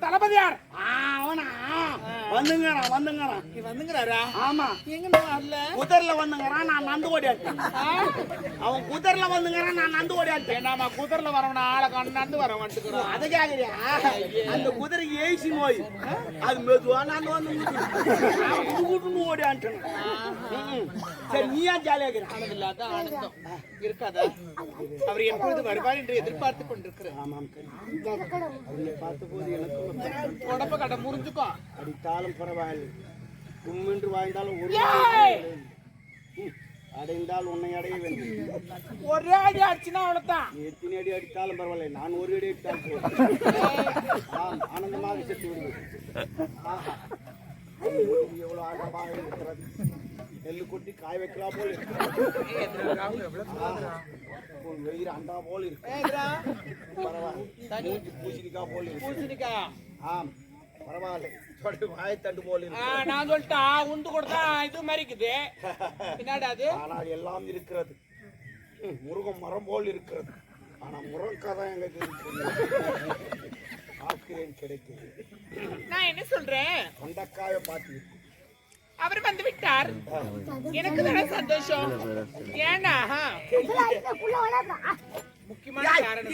தளபதியார் வந்துங்கிறாரா? ஆமா, எங்க வரல? குதிரைல வந்துங்கிறான், நான் நந்து ஓடியாட்டேன். அவன் குதிரைல வந்துங்கிறான், நான் நந்து ஓடியாட்டேன். நாம குதிரைல வரவன ஆளை கண்டு வர வந்துக்கிறோம். அதை கேக்குறியா? அந்த குதிரை ஏசி நோய் அது மெதுவா நான் வந்து ஓடியாட்டேன். சரி, நீ ஏன் ஜாலியா இல்லாத ஆனந்தம் இருக்காதா? அவர் எப்பொழுது வருவார் என்று எதிர்பார்த்து கொண்டிருக்கிறேன். ஆமாம், பார்த்த போது எனக்கு உடம்ப கட்ட முறிஞ்சுக்கோ. அடித்தாலும் பரவாயில்லை, கும்மென்று வாழ்ந்தாலும் ஒரு அடைந்தால் உன்னை அடைய வேண்டும். ஒரே அடி அடிச்சுனா அவ்வளவுதான். எத்தனை அடி அடித்தாலும் பரவாயில்லை, நான் ஒரு அடி அடித்தாலும் ஆனந்தமாக செத்து விடுவேன். எவ்வளவு ஆழமாக இருக்கிறது. நெல்லு கொட்டி காய வைக்கலாம் போல் வெயிறு அண்டா போல் இருக்கு. பரவாயில்ல, பூசணிக்கா போல் பூசணிக்கா. ஆம், பரவாயில்ல, வாயத்தண்டு போல் இருக்கு. நான் சொல்லிட்டா உண்டு கொடுத்தா இது மாதிரிக்குது. என்னடா அது? ஆனால் எல்லாம் இருக்கிறது. முருகம் மரம் போல் இருக்கிறது. ஆனா முருங்கதான் எங்க ஆக்கிறேன் கிடைக்குது. நான் என்ன சொல்றேன், கொண்டக்காய பாத்தி அவர் வந்து விட்டார். எனக்கு தானே சந்தோஷம். ஏன்னா முக்கியமான காரணம்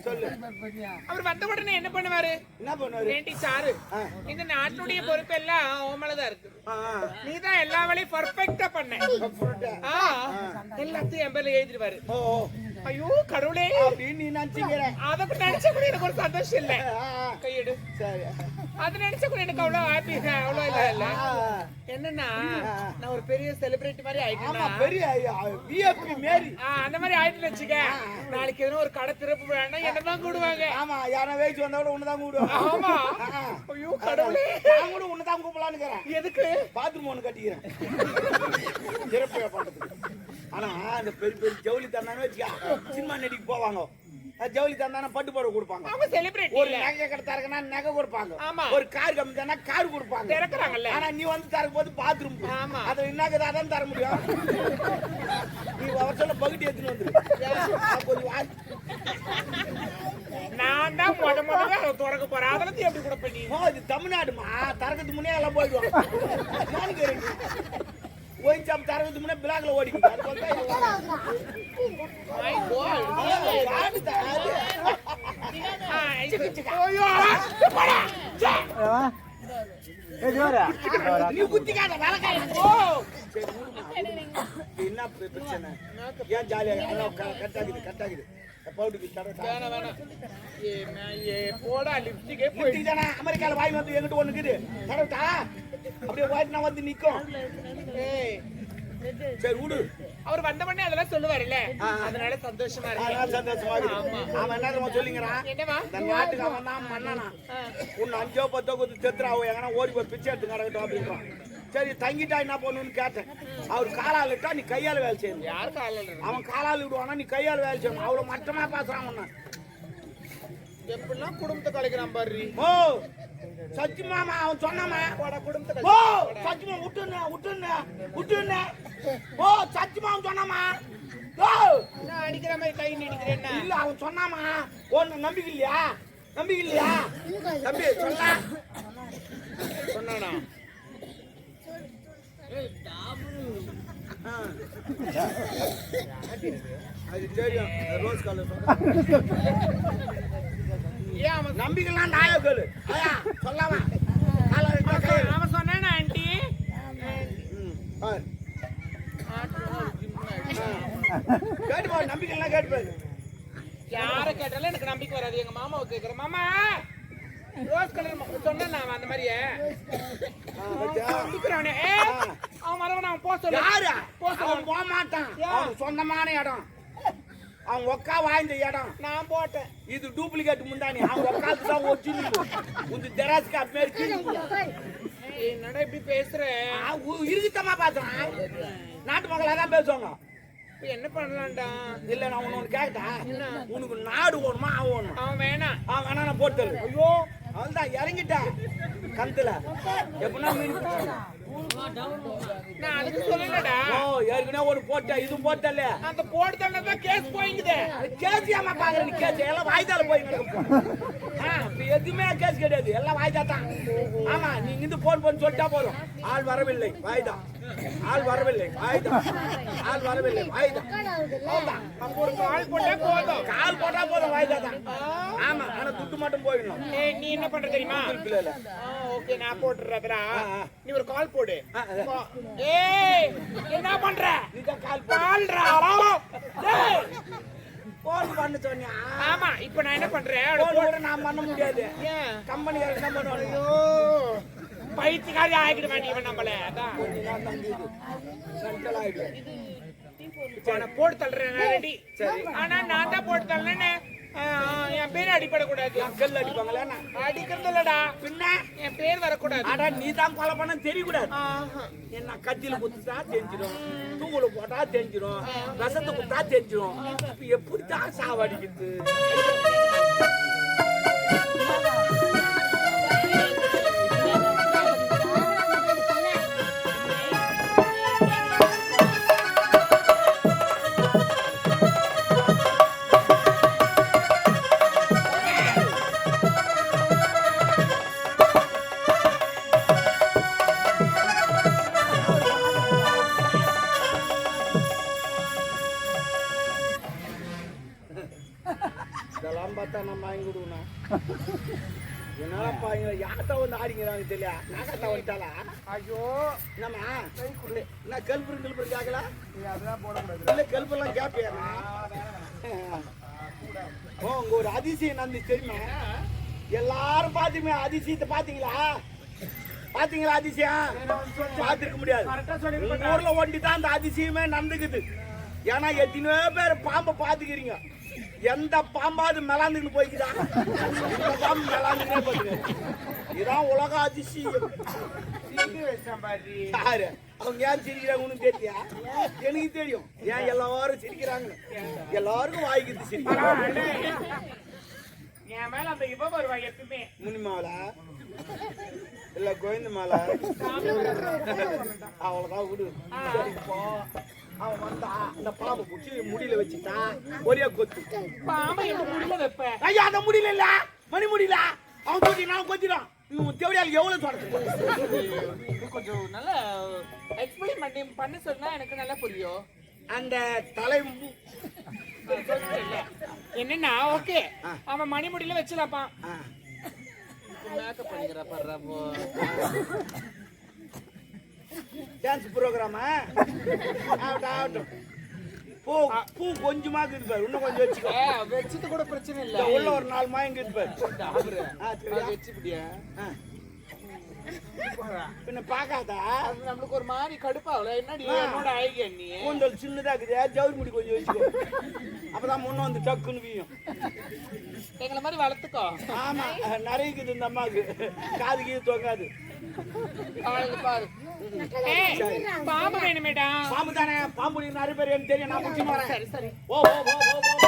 சொல்லு. அவர் வந்த உடனே என்ன பண்ணுவாரு? சாரு, இந்த நாட்டுடைய பொறுப்பு எல்லாம் ஓமலதான் இருக்கு. நீதான் எல்லா வேலையும் பர்ஃபெக்டா பண்ண. எல்லாத்தையும் என் பேர்ல எழுதிடுவாரு. ஐயோ கடவுளே, நீ நினைச்சீங்க. அதை நினைச்ச கூட எனக்கு ஒரு சந்தோஷம் இல்ல. கையெடு. சரி, அது நினைச்ச கூட எனக்கு அவ்வளவு ஹாப்பி, அவ்வளவு இல்ல. என்னன்னா, நான் ஒரு பெரிய செலிபிரிட்டி மாதிரி ஆயிட்டேன். பெரிய விஐபி மேரி அந்த மாதிரி ஆயிட்டு வச்சுக்க. நாளைக்கு எதுவும் ஒரு கடை திறப்பு வேணா என்னதான் கூடுவாங்க. ஆமா, யாரும் வேச்சு வந்தா கூட உன்னதான் கூடுவாங்க. ஆமா. ஐயோ கடவுளே, நான் கூட உன்னதான் கூப்பிடலான்னு இருக்கிறேன். எதுக்கு? பாத்ரூம் ஒண்ணு கட்டிக்கிறேன் திறப்பு பண்றதுக்கு. ஆனா அந்த பெரிய பெரிய ஜவுளி தந்தானே வச்சுக்கா, சினிமா நடிக்கு போவாங்க. ஜவுளி தந்தானே பட்டு போட கொடுப்பாங்க. அவங்க செலிபிரிட்டி. ஒரு நகை கடை தரக்குனா நகை கொடுப்பாங்க. ஒரு கார் கம்மி தானே கார் கொடுப்பாங்க. திறக்குறாங்கல்ல. ஆனா நீ வந்து தரக்கும் போது பாத்ரூம். அது என்னக்கு அதான் தர முடியும். நீ அவர் சொல்ல பகுதி எடுத்துன்னு வந்துரு. கொஞ்சம் நான் தான் முதல்ல திறக்க போறேன். அதெல்லாம் எப்படி கூட பண்ணி? இது தமிழ்நாடுமா, தரக்கத்துக்கு முன்னே எல்லாம் போயிடுவாங்க. ஓய்ச்சாம் தரக்கத்துக்கு முன்னே பிளாக்ல ஓடிக்கிட்டு. நீ குத்திக்காத வேலைக்கார. என்ன பிரச்சனை? ஏன் ஜாலியா கட்டாக்குது அமெரிக்கால வாய் வந்து எங்கிட்ட ஒண்ணு இருக்குது. அப்படியே வாய்ட்டு நான் வந்து நிக்கும். சரி விடு. அவர் வந்த உடனே அதெல்லாம் சொல்லுவாருல்ல, அதனால சந்தோஷமா இருக்கு. சந்தோஷமா இருக்கு. அவன் என்ன சொல்லிங்கிறான், இந்த நாட்டுக்கு அவன் தான் மன்னனா. உன்னை 5 10 கொடுத்து செத்துறாவோ எங்கன்னா ஓடி போய் பிச்சை எடுத்து கிடக்கட்டும் அப்படின்றான். சரி, தங்கிட்டா என்ன பண்ணுன்னு கேட்டேன். அவர் காலால் விட்டா நீ கையால வேலை செய்யணும். யாரு காலால்? அவன் காலால் விடுவானா, நீ கையால் வேலை செய்யணும். அவ்வளவு மட்டமா பேசுறான். ஒண்ணு எப்படிலாம் குடும்பத்தை கலைக்கிறான் பாரு. ஓ சச்சி மாமா அவன் சொன்னாமா குடும்பத்தை. ஓ சச்சிமா விட்டுன்னு ஓ சச்சி மாமன் சொன்னாமா. நான் அடிக்கிற மாதிரி கை நீடிக்கிறேன். இல்ல, அவன் சொன்னாமா. ஒன்னு நம்பிக்கை இல்லையா தம்பி? சொல்ல சொன்னானா? அது தெரியும். ரோஸ் கலர் நம்பிக்கலாம். நாயா கேளு. சொல்லாமா அவன் சொன்னானா ஆண்டி? கேட்டுப்பாரு, நம்பிக்கலாம் கேட்டுப்பாரு. யார கேட்டாலும் எனக்கு நம்பிக்கை வராது. எங்க மாமாவை கேட்கிறேன். மாமா ரோஸ் கலர் சொன்னா அந்த மாதிரியே அவன் வரவன் அவன் போக சொல்ல. அவன் போக மாட்டான். அவன் சொந்தமான இடம், அவன் ஒக்கா வாய்ந்த இடம். நான் போட்டேன். இது டூப்ளிகேட் முண்டானி. அவன் ஒக்காக்கு தான் ஒரிஜினல். உங்க ஜெராஸ்கா மேற்கு என்னடா இப்படி பேசுறேன்? இருக்குத்தமா பேசுறான். நாட்டு மக்களா தான் பேசுவாங்க. என்ன பண்ணலாம்டா? இல்ல, நான் ஒண்ணு கேட்டா, உனக்கு நாடு ஓணுமா அவன் ஓணுமா? அவன் வேணாம். அவன் வேணா நான் போட்டு. ஐயோ அவன்தான் இறங்கிட்டா கந்துல எப்படின்னா நான் அதுக்கு சொல்லலடா. ஓ ஏற்கனவே ஒரு போட்ட இதுவும் போட்டல அந்த போடுதல்ல தான் கேஸ் போயிங்குது. கேஸ் ஏமா பாக்குற நீ கேஸ் எல்லாம் வாய்தால போய் கிடக்கும் இப்ப எதுவுமே கேஸ் கிடையாது எல்லாம் வாய்தா தான் ஆமா நீங்க இந்த போன் பண்ணி சொல்லிட்டா போதும் ஆள் வரவில்லை வாய்தா ஆள் வரவில்லை வாய்தா ஆள் வரவில்லை வாய்தா நம்ம ஒரு கால் போட்டா போதும். கால் போட்டா போதும் வாய்தா தான் ஆமா ஆனா துட்டு மட்டும் போயிடணும் ஏய் நீ என்ன பண்ற தெரியுமா? இல்ல ஓகே நான் போட்டுறதுடா. நீ ஒரு கால் போடு. ஆ. ஏய் என்ன பண்ற? நீ தான் கால் கால்ரா. டேய் போன் பண்ண சொன்னியா ஆமா இப்போ நான் என்ன பண்றேன்? போன் கூட நான் பண்ண முடியாது ஏன்? கம்பெனி என்ன பண்ணுவாங்க ஐயோ பைத்தியக்காரி ஆகிட மாட்டீங்க நம்மள. அதான் கொஞ்ச நேரம் தங்கிது சென்ட்ரல் ஆயிடு நான் போட்டு தள்ளுறேன் ரெடி. சரி ஆனா நான் தான் போட்டு தள்ளனே. என் பேர் அடிபடக்கூடாது. கல் அடிப்பாங்களா அடிக்கிறது இல்லடா. பின்ன என் பேர் வரக்கூடாது. ஆடா நீ தான் கொலை பண்ண தெரியக்கூடாது ஆஹா. என்ன கத்தியில குத்துட்டா தெரிஞ்சிடும் தூங்குல போட்டா தெரிஞ்சிடும் ரசத்தை குத்தா தெரிஞ்சிடும் இப்ப எப்படித்தான் சாவடிக்குது இதெல்லாம் பார்த்தா நம்ம வாங்கி விடுவோம் என்னப்பா யார்கிட்ட வந்து ஆடிங்கிறாங்க தெரியல நாகத்தா வந்துட்டாளா ஐயோ என்னம்மா என்ன கல்புரு கேட்கல இல்ல கல்பெல்லாம் கேப்பியா ஓ உங்க ஒரு அதிசயம் நடந்துச்சு தெரியுமா எல்லாரும் பாத்தீங்க அதிசயத்தை பாத்தீங்களா பாத்தீங்களா அதிசயம் பாத்துருக்க முடியாது உங்க ஊர்ல ஒண்டி தான் அந்த அதிசயமே நடந்துக்குது ஏன்னா எத்தனையோ பேர் பாம்பை பாத்துக்கிறீங்க எந்த பாம்பாவது மெலாந்துன்னு போய்க்குதா இந்த பாம்பு மெலாந்துனே போகுது இதான் உலக அதிசயம் யாரு அவங்க ஏன் சிரிக்கிறாங்கன்னு தெரியா எனக்கு தெரியும் ஏன் எல்லாரும் சிரிக்கிறாங்க எல்லாருக்கும் வாய்க்குது சிரிக்கிறாங்க என் மேல அந்த இவ வருவா எப்பவுமே. முனிமாவல இல்ல கோவிந்த மாலை அவ்வளவுதான் விடு இப்போ அவன் வந்தா இந்த பாம்பு குச்சி முடியல வச்சுட்டா ஒரே கொத்து பாம்பை எப்படி முடியல வைப்ப? ஐயா அந்த முடியல இல்ல மணி முடியல அவன் கொத்தி நான் கொத்திடும் தேவையால் எவ்வளவு சொல்றது கொஞ்சம் நல்லா எக்ஸ்பிளைன் பண்ண சொன்னா எனக்கு நல்லா புரியும். அந்த தலை என்னன்னா ஓகே அவன் மணிமுடியில வச்சிடலாப்பான். மேக்கப் பண்ணிக்கிற பண்றப்போ டான்ஸ் ப்ரோக்ராமா ஆகட்டும் பூ பூ கொஞ்சமா இருப்பாரு இன்னும் கொஞ்சம் வச்சுக்கோ வச்சது கூட பிரச்சனை இல்ல உள்ள ஒரு 4 மாயங்க இருப்பாரு வச்சுப்பிடியா பின்ன பாக்காதா அது நம்மளுக்கு ஒரு மாதிரி கடுப்பாகல. என்னடி என்னோட ஐடியா நீ கூந்தல் சின்னதா இருக்குது ஜவுரி முடி கொஞ்சம் வச்சுக்கோ அப்பதான் முன்ன வந்து டக்குன்னு வீயும் எங்களை மாதிரி வளர்த்துக்கோ. ஆமா நிறைய இருக்குது இந்த அம்மாவுக்கு காது கீது தொங்காது பாரு பாம்பு வேணுமேடா. பாம்பு தானே பாம்பு நிறைய பேர் எனக்கு தெரியும் நான் முடிச்சு வரேன் சரி சரி ஓ ஓ ஓ ஓ